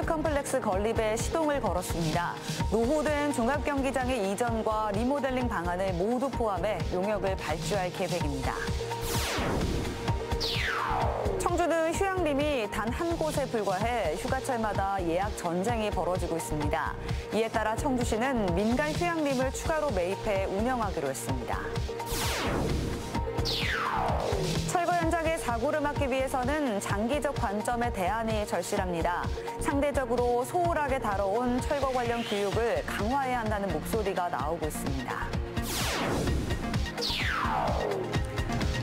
스포츠 컴플렉스 건립에 시동을 걸었습니다. 노후된 종합경기장의 이전과 리모델링 방안을 모두 포함해 용역을 발주할 계획입니다. 청주는 휴양림이 단 한 곳에 불과해 휴가철마다 예약 전쟁이 벌어지고 있습니다. 이에 따라 청주시는 민간 휴양림을 추가로 매입해 운영하기로 했습니다. 철거 현장의 사고를 막기 위해서는 장기적 관점의 대안이 절실합니다. 상대적으로 소홀하게 다뤄온 철거 관련 교육을 강화해야 한다는 목소리가 나오고 있습니다.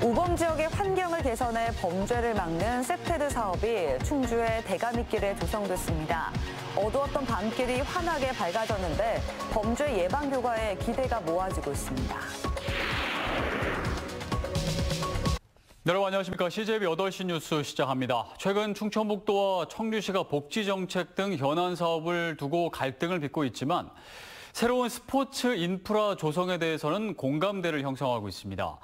우범 지역의 환경을 개선해 범죄를 막는 세테드 사업이 충주의 대가미길에 조성됐습니다. 어두웠던 밤길이 환하게 밝아졌는데 범죄 예방 교과에 기대가 모아지고 있습니다. 여러분 안녕하십니까. CJB 8시 뉴스 시작합니다. 최근 충청북도와 청주시가 복지정책 등 현안 사업을 두고 갈등을 빚고 있지만 새로운 스포츠 인프라 조성에 대해서는 공감대를 형성하고 있습니다.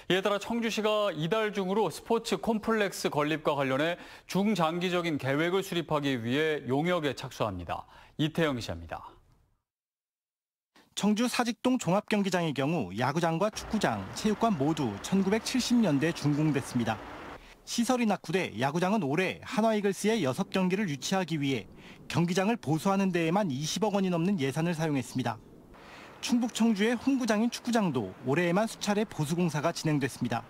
이에 따라 청주시가 이달 중으로 스포츠 콤플렉스 건립과 관련해 중장기적인 계획을 수립하기 위해 용역에 착수합니다. 이태영 기자입니다. 청주 사직동 종합경기장의 경우 야구장과 축구장, 체육관 모두 1970년대 준공됐습니다. 시설이 낙후돼 야구장은 올해 한화이글스의 6경기를 유치하기 위해 경기장을 보수하는 데에만 20억 원이 넘는 예산을 사용했습니다. 충북 청주의 홈구장인 축구장도 올해에만 수차례 보수공사가 진행됐습니다.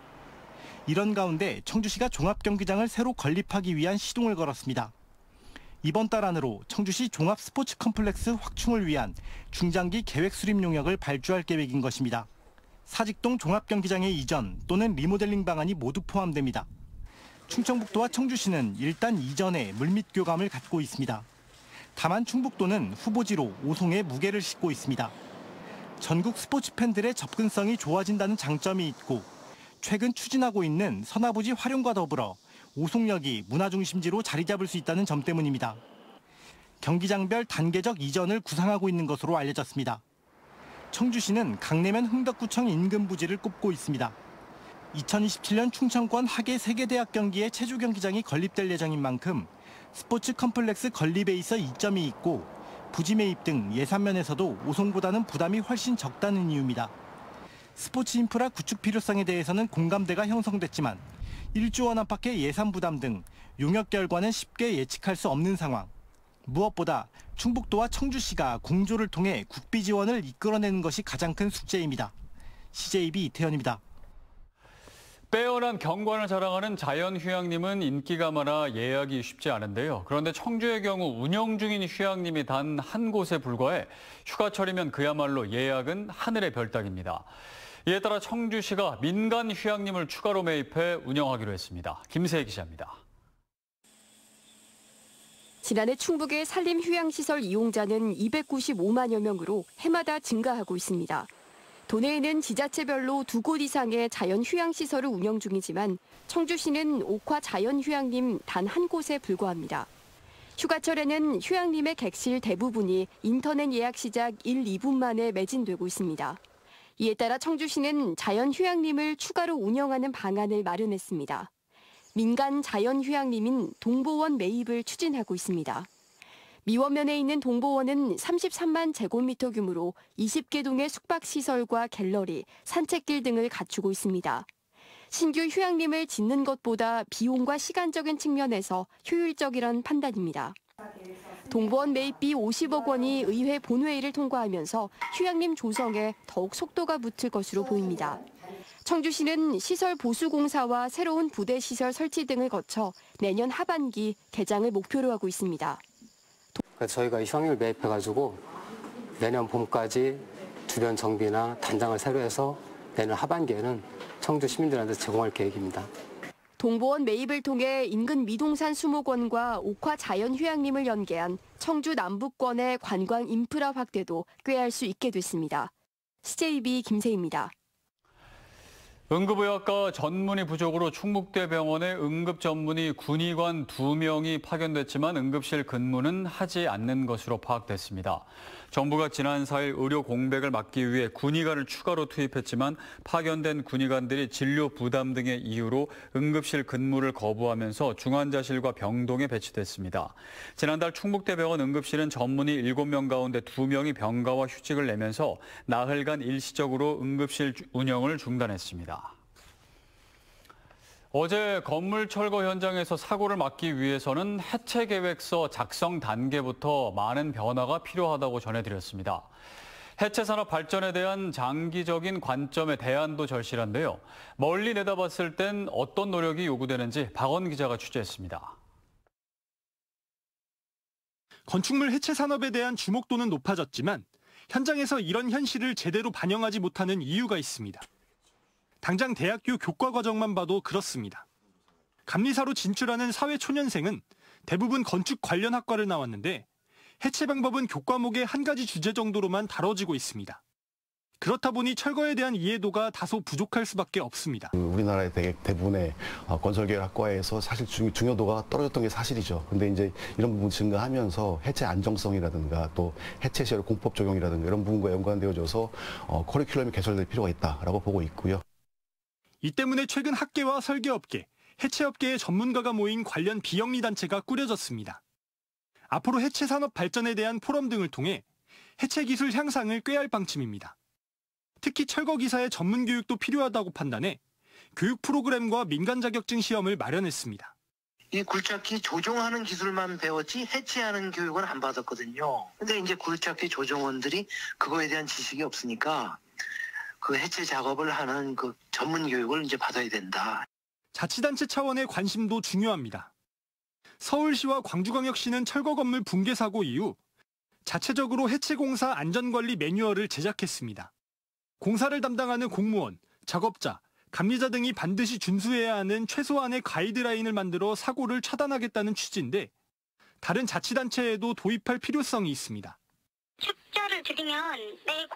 이런 가운데 청주시가 종합경기장을 새로 건립하기 위한 시동을 걸었습니다. 이번 달 안으로 청주시 종합 스포츠 컴플렉스 확충을 위한 중장기 계획 수립 용역을 발주할 계획인 것입니다. 사직동 종합경기장의 이전 또는 리모델링 방안이 모두 포함됩니다. 충청북도와 청주시는 일단 이전에 물밑 교감을 갖고 있습니다. 다만 충북도는 후보지로 오송에 무게를 싣고 있습니다. 전국 스포츠 팬들의 접근성이 좋아진다는 장점이 있고 최근 추진하고 있는 서나부지 활용과 더불어 오송역이 문화중심지로 자리 잡을 수 있다는 점 때문입니다. 경기장별 단계적 이전을 구상하고 있는 것으로 알려졌습니다. 청주시는 강내면 흥덕구청 인근 부지를 꼽고 있습니다. 2027년 충청권 하계 세계대학 경기에 체조 경기장이 건립될 예정인 만큼 스포츠 컴플렉스 건립에 있어 이점이 있고 부지 매입 등 예산 면에서도 오송보다는 부담이 훨씬 적다는 이유입니다. 스포츠 인프라 구축 필요성에 대해서는 공감대가 형성됐지만 1조 원 안팎의 예산 부담 등 용역 결과는 쉽게 예측할 수 없는 상황. 무엇보다 충북도와 청주시가 공조를 통해 국비 지원을 이끌어내는 것이 가장 큰 숙제입니다. CJB 이태현입니다. 빼어난 경관을 자랑하는 자연휴양림은 인기가 많아 예약이 쉽지 않은데요. 그런데 청주의 경우 운영 중인 휴양림이 단 한 곳에 불과해 휴가철이면 그야말로 예약은 하늘의 별 따기입니다. 이에 따라 청주시가 민간 휴양림을 추가로 매입해 운영하기로 했습니다. 김세희 기자입니다. 지난해 충북의 산림휴양시설 이용자는 295만여 명으로 해마다 증가하고 있습니다. 도내에는 지자체별로 2곳 이상의 자연휴양시설을 운영 중이지만 청주시는 옥화 자연휴양림 단 한 곳에 불과합니다. 휴가철에는 휴양림의 객실 대부분이 인터넷 예약 시작 1, 2분 만에 매진되고 있습니다. 이에 따라 청주시는 자연휴양림을 추가로 운영하는 방안을 마련했습니다. 민간 자연휴양림인 동보원 매입을 추진하고 있습니다. 미원면에 있는 동보원은 33만 제곱미터 규모로 20개 동의 숙박시설과 갤러리, 산책길 등을 갖추고 있습니다. 신규 휴양림을 짓는 것보다 비용과 시간적인 측면에서 효율적이란 판단입니다. 동보원 매입비 50억 원이 의회 본회의를 통과하면서 휴양림 조성에 더욱 속도가 붙을 것으로 보입니다. 청주시는 시설 보수공사와 새로운 부대시설 설치 등을 거쳐 내년 하반기 개장을 목표로 하고 있습니다. 저희가 휴양림을 매입해가지고 내년 봄까지 주변 정비나 단장을 새로 해서 내년 하반기에는 청주 시민들한테 제공할 계획입니다. 동보원 매입을 통해 인근 미동산 수목원과 옥화 자연휴양림을 연계한 청주 남부권의 관광 인프라 확대도 꾀할 수 있게 됐습니다. CJB 김세희입니다. 응급의학과 전문의 부족으로 충북대 병원에 응급 전문의 군의관 2명이 파견됐지만 응급실 근무는 하지 않는 것으로 파악됐습니다. 정부가 지난 4일 의료 공백을 막기 위해 군의관을 추가로 투입했지만 파견된 군의관들이 진료 부담 등의 이유로 응급실 근무를 거부하면서 중환자실과 병동에 배치됐습니다. 지난달 충북대병원 응급실은 전문의 7명 가운데 2명이 병가와 휴직을 내면서 나흘간 일시적으로 응급실 운영을 중단했습니다. 어제 건물 철거 현장에서 사고를 막기 위해서는 해체 계획서 작성 단계부터 많은 변화가 필요하다고 전해드렸습니다. 해체 산업 발전에 대한 장기적인 관점의 대안도 절실한데요. 멀리 내다봤을 땐 어떤 노력이 요구되는지 박원 기자가 취재했습니다. 건축물 해체 산업에 대한 주목도는 높아졌지만 현장에서 이런 현실을 제대로 반영하지 못하는 이유가 있습니다. 당장 대학교 교과 과정만 봐도 그렇습니다. 감리사로 진출하는 사회초년생은 대부분 건축 관련 학과를 나왔는데 해체 방법은 교과목의 한 가지 주제 정도로만 다뤄지고 있습니다. 그렇다 보니 철거에 대한 이해도가 다소 부족할 수밖에 없습니다. 우리나라의 대부분의 건설계열 학과에서 사실 중요도가 떨어졌던 게 사실이죠. 그런데 이제 이런 부분 증가하면서 해체 안정성이라든가 또 해체 시설 공법 적용이라든가 이런 부분과 연관되어져서 커리큘럼이 개설될 필요가 있다라고 보고 있고요. 이 때문에 최근 학계와 설계업계, 해체업계의 전문가가 모인 관련 비영리 단체가 꾸려졌습니다. 앞으로 해체 산업 발전에 대한 포럼 등을 통해 해체 기술 향상을 꾀할 방침입니다. 특히 철거 기사의 전문 교육도 필요하다고 판단해 교육 프로그램과 민간 자격증 시험을 마련했습니다. 이 굴착기 조종하는 기술만 배웠지 해체하는 교육은 안 받았거든요. 근데 이제 굴착기 조종원들이 그거에 대한 지식이 없으니까 그 해체 작업을 하는 그 전문 교육을 이제 받아야 된다. 자치단체 차원의 관심도 중요합니다. 서울시와 광주광역시는 철거 건물 붕괴 사고 이후 자체적으로 해체공사 안전관리 매뉴얼을 제작했습니다. 공사를 담당하는 공무원, 작업자, 감리자 등이 반드시 준수해야 하는 최소한의 가이드라인을 만들어 사고를 차단하겠다는 취지인데 다른 자치단체에도 도입할 필요성이 있습니다. 책자를 드리면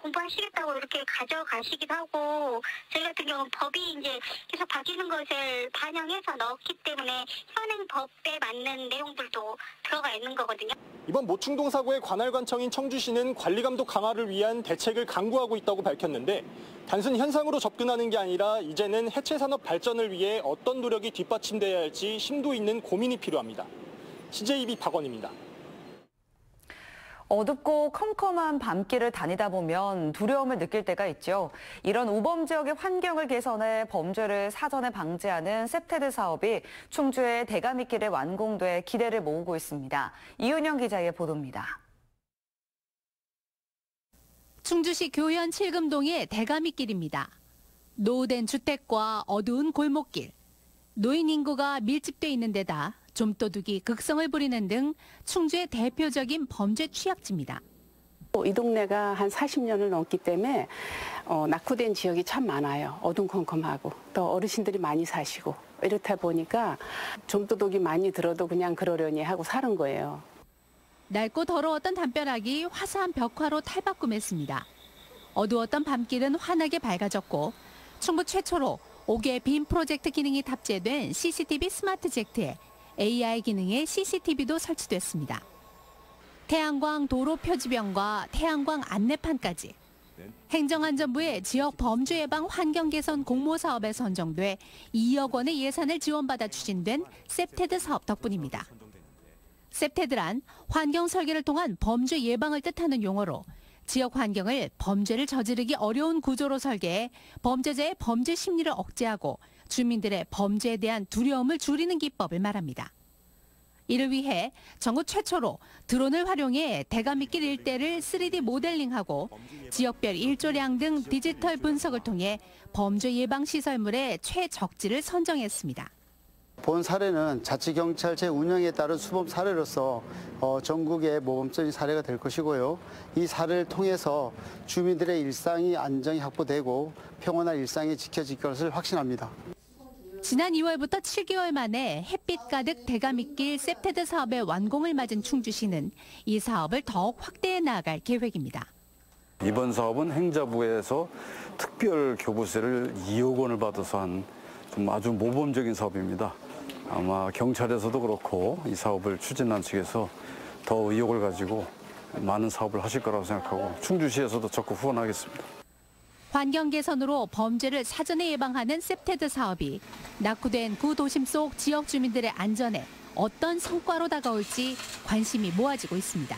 공부하시겠다고 이렇게 가져가시기도 하고 저희 같은 경우는 법이 이제 계속 바뀌는 것을 반영해서 넣었기 때문에 현행 법에 맞는 내용들도 들어가 있는 거거든요. 이번 모충동 사고의 관할관청인 청주시는 관리감독 강화를 위한 대책을 강구하고 있다고 밝혔는데 단순 현상으로 접근하는 게 아니라 이제는 해체 산업 발전을 위해 어떤 노력이 뒷받침돼야 할지 심도 있는 고민이 필요합니다. CJB 박원입니다. 어둡고 컴컴한 밤길을 다니다 보면 두려움을 느낄 때가 있죠. 이런 우범 지역의 환경을 개선해 범죄를 사전에 방지하는 셉테드 사업이 충주의 대가미길에 완공돼 기대를 모으고 있습니다. 이은영 기자의 보도입니다. 충주시 교현 칠금동의 대가미길입니다. 노후된 주택과 어두운 골목길, 노인 인구가 밀집돼 있는 데다 좀도둑이 극성을 부리는 등 충주의 대표적인 범죄 취약지입니다. 이 동네가 한 40년을 넘기 때문에 낙후된 지역이 참 많아요. 어둠컴컴하고 또 어르신들이 많이 사시고 이렇다 보니까 좀도둑이 많이 들어도 그냥 그러려니 하고 사는 거예요. 낡고 더러웠던 담벼락이 화사한 벽화로 탈바꿈했습니다. 어두웠던 밤길은 환하게 밝아졌고 충북 최초로 5개 빔 프로젝트 기능이 탑재된 CCTV 스마트 젝트에 AI 기능의 CCTV도 설치됐습니다. 태양광 도로 표지병과 태양광 안내판까지. 행정안전부의 지역 범죄 예방 환경 개선 공모 사업에 선정돼 2억 원의 예산을 지원받아 추진된 셉테드 사업 덕분입니다. 셉테드란 환경 설계를 통한 범죄 예방을 뜻하는 용어로 지역 환경을 범죄를 저지르기 어려운 구조로 설계해 범죄자의 범죄 심리를 억제하고 주민들의 범죄에 대한 두려움을 줄이는 기법을 말합니다. 이를 위해 전국 최초로 드론을 활용해 대가미길 일대를 3D 모델링하고 지역별 일조량 등 디지털 분석을 통해 범죄 예방 시설물의 최적지를 선정했습니다. 본 사례는 자치경찰체 운영에 따른 수범 사례로서 전국의 모범적인 사례가 될 것이고요. 이 사례를 통해서 주민들의 일상이 안정이 확보되고 평온한 일상이 지켜질 것을 확신합니다. 지난 2월부터 7개월 만에 햇빛 가득 대가미길 셉테드 사업의 완공을 맞은 충주시는 이 사업을 더욱 확대해 나아갈 계획입니다. 이번 사업은 행자부에서 특별 교부세를 2억 원을 받아서 한 좀 아주 모범적인 사업입니다. 아마 경찰에서도 그렇고 이 사업을 추진한 측에서 더 의욕을 가지고 많은 사업을 하실 거라고 생각하고 충주시에서도 적극 후원하겠습니다. 환경 개선으로 범죄를 사전에 예방하는 셉테드 사업이 낙후된 구도심 속 지역 주민들의 안전에 어떤 성과로 다가올지 관심이 모아지고 있습니다.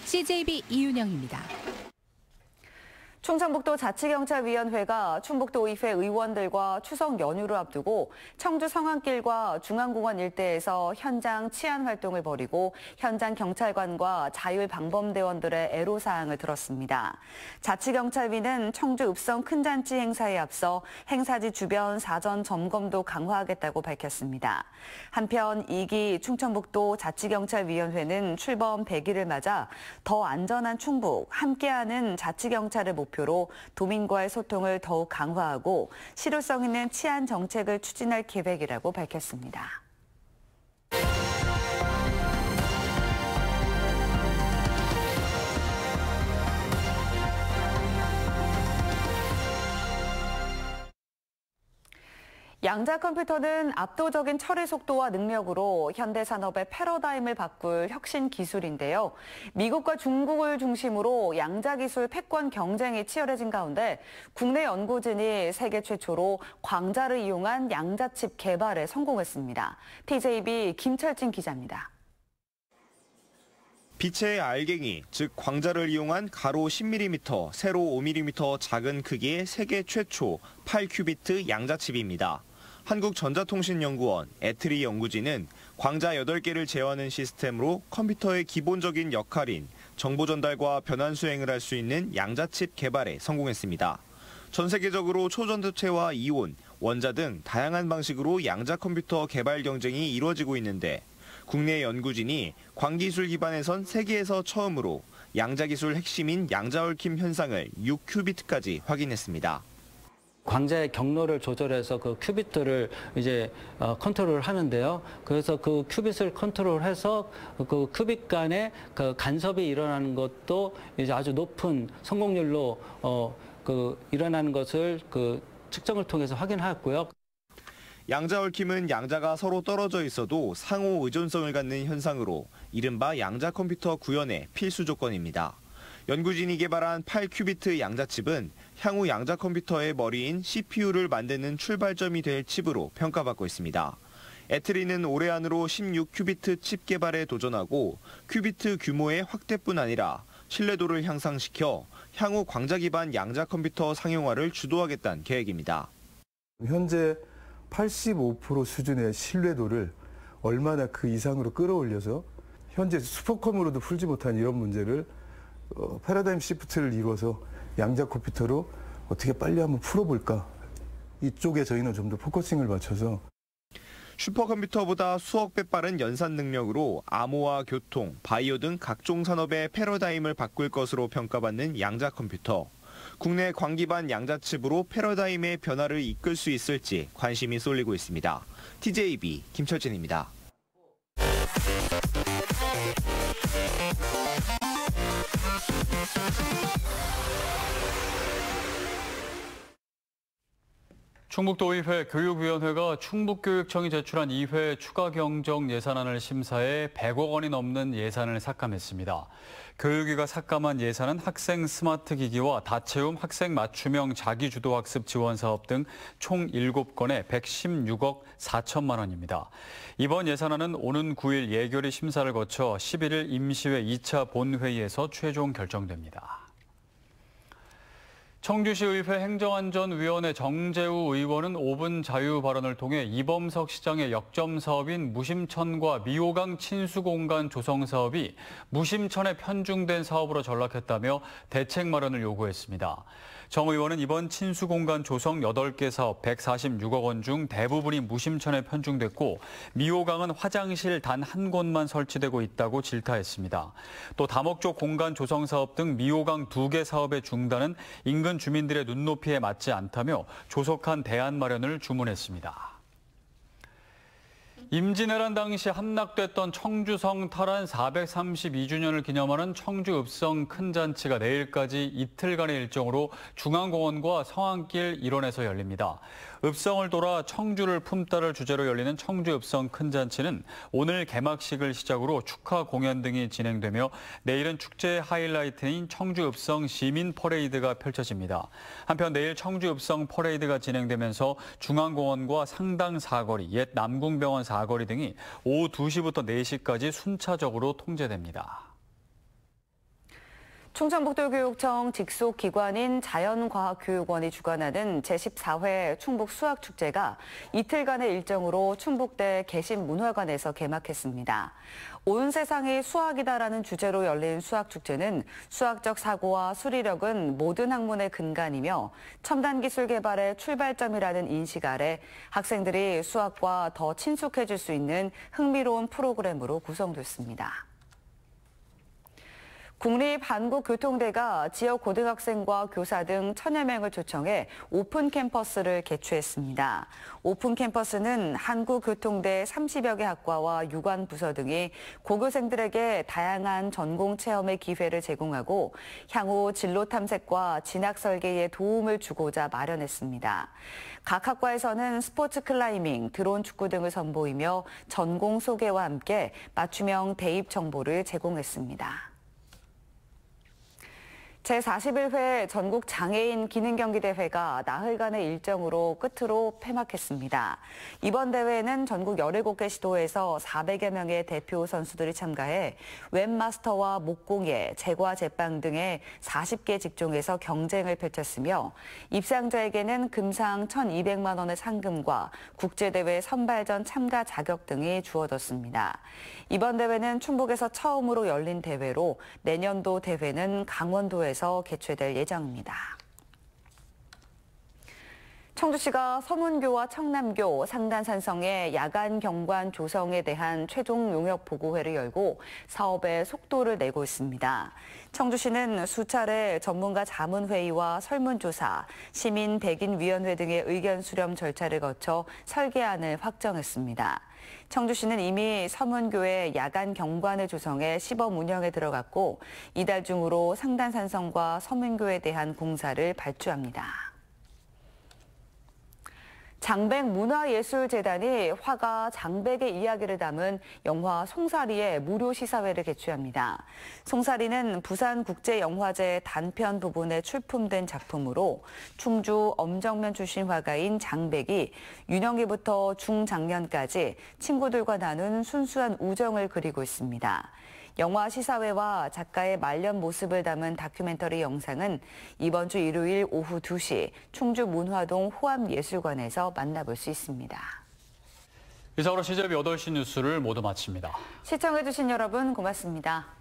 CJB 이윤영입니다. 충청북도 자치경찰위원회가 충북도의회 의원들과 추석 연휴를 앞두고 청주 성안길과 중앙공원 일대에서 현장 치안 활동을 벌이고 현장 경찰관과 자율방범대원들의 애로사항을 들었습니다. 자치경찰위는 청주 읍성 큰잔치 행사에 앞서 행사지 주변 사전 점검도 강화하겠다고 밝혔습니다. 한편 2기 충청북도 자치경찰위원회는 출범 100일을 맞아 더 안전한 충북, 함께하는 자치경찰을 목표로 도민과의 소통을 더욱 강화하고 실효성 있는 치안 정책을 추진할 계획이라고 밝혔습니다. 양자 컴퓨터는 압도적인 처리 속도와 능력으로 현대 산업의 패러다임을 바꿀 혁신 기술인데요. 미국과 중국을 중심으로 양자 기술 패권 경쟁이 치열해진 가운데 국내 연구진이 세계 최초로 광자를 이용한 양자칩 개발에 성공했습니다. TJB 김철진 기자입니다. 빛의 알갱이, 즉 광자를 이용한 가로 10mm, 세로 5mm 작은 크기의 세계 최초 8큐비트 양자칩입니다. 한국전자통신연구원 애트리 연구진은 광자 8개를 제어하는 시스템으로 컴퓨터의 기본적인 역할인 정보 전달과 변환 수행을 할 수 있는 양자칩 개발에 성공했습니다. 전 세계적으로 초전도체와 이온, 원자 등 다양한 방식으로 양자 컴퓨터 개발 경쟁이 이루어지고 있는데 국내 연구진이 광기술 기반에선 세계에서 처음으로 양자 기술 핵심인 양자 얽힘 현상을 6큐비트까지 확인했습니다. 광자의 경로를 조절해서 그 큐빗들을 이제 컨트롤을 하는데요. 그래서 그 큐빗을 컨트롤해서 그 큐빗 간에 그 간섭이 일어나는 것도 이제 아주 높은 성공률로 일어나는 것을 그 측정을 통해서 확인하였고요. 양자 얽힘은 양자가 서로 떨어져 있어도 상호 의존성을 갖는 현상으로 이른바 양자 컴퓨터 구현의 필수 조건입니다. 연구진이 개발한 8큐비트 양자칩은 향후 양자 컴퓨터의 머리인 CPU를 만드는 출발점이 될 칩으로 평가받고 있습니다. 애트리는 올해 안으로 16큐비트 칩 개발에 도전하고 큐비트 규모의 확대뿐 아니라 신뢰도를 향상시켜 향후 광자 기반 양자 컴퓨터 상용화를 주도하겠다는 계획입니다. 현재 85% 수준의 신뢰도를 얼마나 그 이상으로 끌어올려서 현재 슈퍼컴으로도 풀지 못한 이런 문제를 패러다임 시프트를 이루어서 양자 컴퓨터로 어떻게 빨리 한번 풀어볼까. 이쪽에 저희는 좀 더 포커싱을 맞춰서 슈퍼컴퓨터보다 수억 배 빠른 연산 능력으로 암호화, 교통, 바이오 등 각종 산업의 패러다임을 바꿀 것으로 평가받는 양자 컴퓨터. 국내 광기반 양자칩으로 패러다임의 변화를 이끌 수 있을지 관심이 쏠리고 있습니다. TJB 김철진입니다. 충북도의회 교육위원회가 충북교육청이 제출한 2회 추가 경정 예산안을 심사해 100억 원이 넘는 예산을 삭감했습니다. 교육위가 삭감한 예산은 학생 스마트 기기와 다채움 학생 맞춤형 자기주도학습 지원 사업 등 총 7건에 116억 4천만 원입니다. 이번 예산안은 오는 9일 예결위 심사를 거쳐 11일 임시회 2차 본회의에서 최종 결정됩니다. 청주시의회 행정안전위원회 정재우 의원은 5분 자유 발언을 통해 이범석 시장의 역점 사업인 무심천과 미호강 친수공간 조성 사업이 무심천에 편중된 사업으로 전락했다며 대책 마련을 요구했습니다. 정 의원은 이번 친수공간 조성 8개 사업 146억 원 중 대부분이 무심천에 편중됐고 미호강은 화장실 단 한 곳만 설치되고 있다고 질타했습니다. 또 다목적 공간 조성 사업 등 미호강 2개 사업의 중단은 인근 주민들의 눈높이에 맞지 않다며 조속한 대안 마련을 주문했습니다. 임진왜란 당시 함락됐던 청주성 탈환 432주년을 기념하는 청주읍성 큰잔치가 내일까지 이틀간의 일정으로 중앙공원과 성안길 일원에서 열립니다. 읍성을 돌아 청주를 품다를 주제로 열리는 청주읍성 큰잔치는 오늘 개막식을 시작으로 축하 공연 등이 진행되며 내일은 축제의 하이라이트인 청주읍성 시민 퍼레이드가 펼쳐집니다. 한편 내일 청주읍성 퍼레이드가 진행되면서 중앙공원과 상당 사거리, 옛 남궁병원 사거리 등이 오후 2시부터 4시까지 순차적으로 통제됩니다. 충청북도교육청 직속 기관인 자연과학교육원이 주관하는 제14회 충북수학축제가 이틀간의 일정으로 충북대 개신문화관에서 개막했습니다. 온 세상이 수학이다라는 주제로 열린 수학축제는 수학적 사고와 수리력은 모든 학문의 근간이며 첨단 기술 개발의 출발점이라는 인식 아래 학생들이 수학과 더 친숙해질 수 있는 흥미로운 프로그램으로 구성됐습니다. 국립한국교통대가 지역 고등학생과 교사 등 1000여 명을 초청해 오픈 캠퍼스를 개최했습니다. 오픈 캠퍼스는 한국교통대 30여 개 학과와 유관 부서 등이 고교생들에게 다양한 전공 체험의 기회를 제공하고 향후 진로 탐색과 진학 설계에 도움을 주고자 마련했습니다. 각 학과에서는 스포츠 클라이밍, 드론 축구 등을 선보이며 전공 소개와 함께 맞춤형 대입 정보를 제공했습니다. 제41회 전국 장애인 기능경기대회가 나흘간의 일정으로 끝으로 폐막했습니다. 이번 대회에는 전국 17개 시도에서 400여 명의 대표 선수들이 참가해 웹마스터와 목공예, 제과 제빵 등의 40개 직종에서 경쟁을 펼쳤으며 입상자에게는 금상 1,200만 원의 상금과 국제대회 선발전 참가 자격 등이 주어졌습니다. 이번 대회는 충북에서 처음으로 열린 대회로 내년도 대회는 강원도에서 개최될 예정입니다. 청주시가 서문교와 청남교, 상단산성의 야간 경관 조성에 대한 최종 용역 보고회를 열고 사업에 속도를 내고 있습니다. 청주시는 수차례 전문가 자문회의와 설문조사, 시민 백인위원회 등의 의견 수렴 절차를 거쳐 설계안을 확정했습니다. 청주시는 이미 서문교에 야간 경관을 조성해 시범 운영에 들어갔고 이달 중으로 상단산성과 서문교에 대한 공사를 발주합니다. 장백문화예술재단이 화가 장백의 이야기를 담은 영화 송사리의 무료 시사회를 개최합니다. 송사리는 부산국제영화제 단편 부분에 출품된 작품으로 충주 엄정면 출신 화가인 장백이 유년기부터 중장년까지 친구들과 나눈 순수한 우정을 그리고 있습니다. 영화 시사회와 작가의 말년 모습을 담은 다큐멘터리 영상은 이번 주 일요일 오후 2시 충주 문화동 호암예술관에서 만나볼 수 있습니다. 이상으로 CJB 8시 뉴스를 모두 마칩니다. 시청해주신 여러분 고맙습니다.